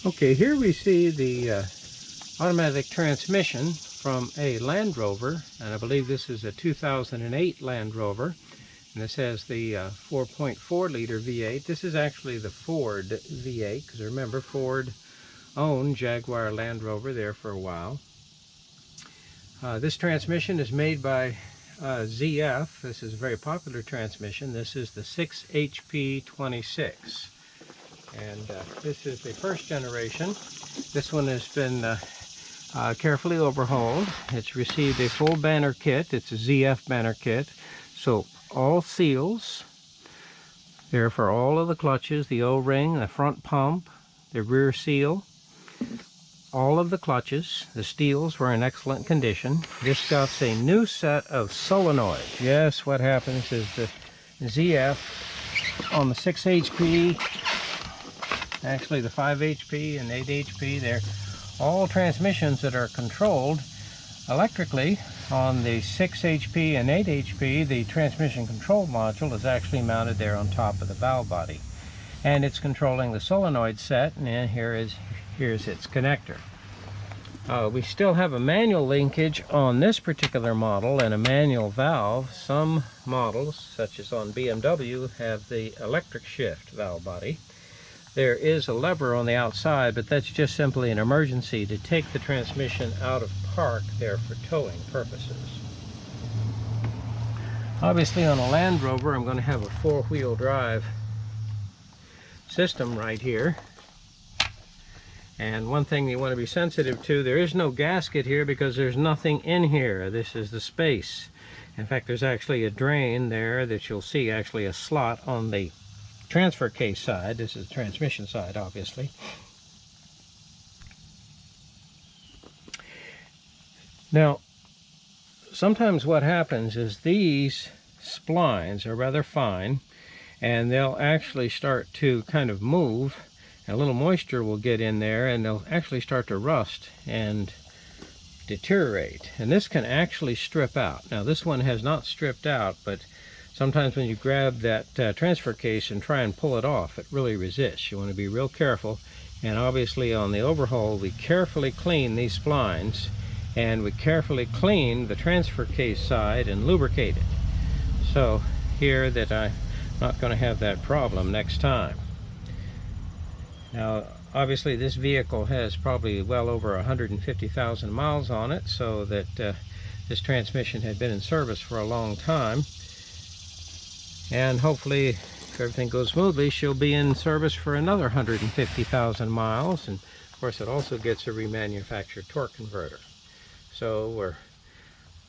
Okay, here we see the automatic transmission from a Land Rover, and I believe this is a 2008 Land Rover, and this has the 4.4 liter V8. This is actually the Ford V8, because remember Ford owned Jaguar Land Rover there for a while. This transmission is made by ZF. This is a very popular transmission. This is the 6HP26. And this is the first generation. This one has been carefully overhauled. It's received a full banner kit. It's a ZF banner kit. So all seals, there for all of the clutches, the O-ring, the front pump, the rear seal, all of the clutches. The steels were in excellent condition. This got a new set of solenoids. Yes, what happens is the ZF on the 6 HP, actually the 5 HP and 8 HP, they're all transmissions that are controlled electrically. On the 6 HP and 8 HP, the transmission control module is actually mounted there on top of the valve body, and it's controlling the solenoid set, and here's its connector. We still have a manual linkage on this particular model and a manual valve. Some models, such as on BMW, have the electric shift valve body. There is a lever on the outside, but that's just simply an emergency to take the transmission out of park there for towing purposes. Obviously on a Land Rover, I'm going to have a four-wheel drive system right here. And one thing you want to be sensitive to, there is no gasket here because there's nothing in here. This is the space. In fact, there's actually a drain there that you'll see, actually a slot on the transfer case side. This is the transmission side, obviously. Now, sometimes what happens is these splines are rather fine, and they'll actually start to kind of move, and a little moisture will get in there, and they'll actually start to rust and deteriorate. And this can actually strip out. Now, this one has not stripped out, but sometimes when you grab that transfer case and try and pull it off, it really resists. You want to be real careful. And obviously on the overhaul, we carefully clean these splines, and we carefully clean the transfer case side and lubricate it, so here that I'm not going to have that problem next time. Now, obviously this vehicle has probably well over 150,000 miles on it, so that this transmission had been in service for a long time. And hopefully, if everything goes smoothly, she'll be in service for another 150,000 miles. And of course, it also gets a remanufactured torque converter. So we're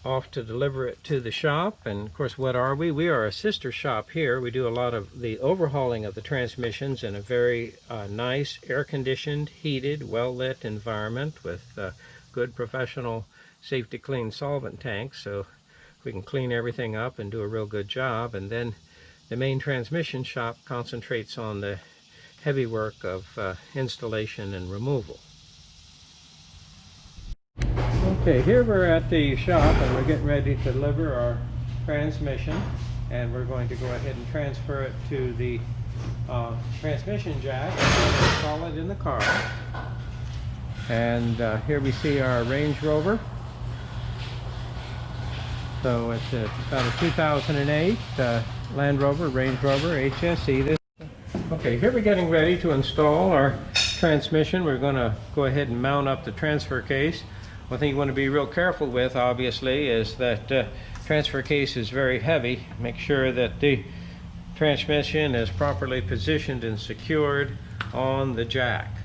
off to deliver it to the shop. And of course, what are we? We are a sister shop here. We do a lot of the overhauling of the transmissions in a very nice, air-conditioned, heated, well-lit environment with good professional safety clean solvent tanks. So we can clean everything up and do a real good job. And then the main transmission shop concentrates on the heavy work of installation and removal. Okay, here we're at the shop and we're getting ready to deliver our transmission, and we're going to go ahead and transfer it to the transmission jack and install it in the car. And here we see our Range Rover. So it's about a 2008 Land Rover, Range Rover, HSE. Okay, here we're getting ready to install our transmission. We're going to go ahead and mount up the transfer case. One thing you want to be real careful with, obviously, is that transfer case is very heavy. Make sure that the transmission is properly positioned and secured on the jack.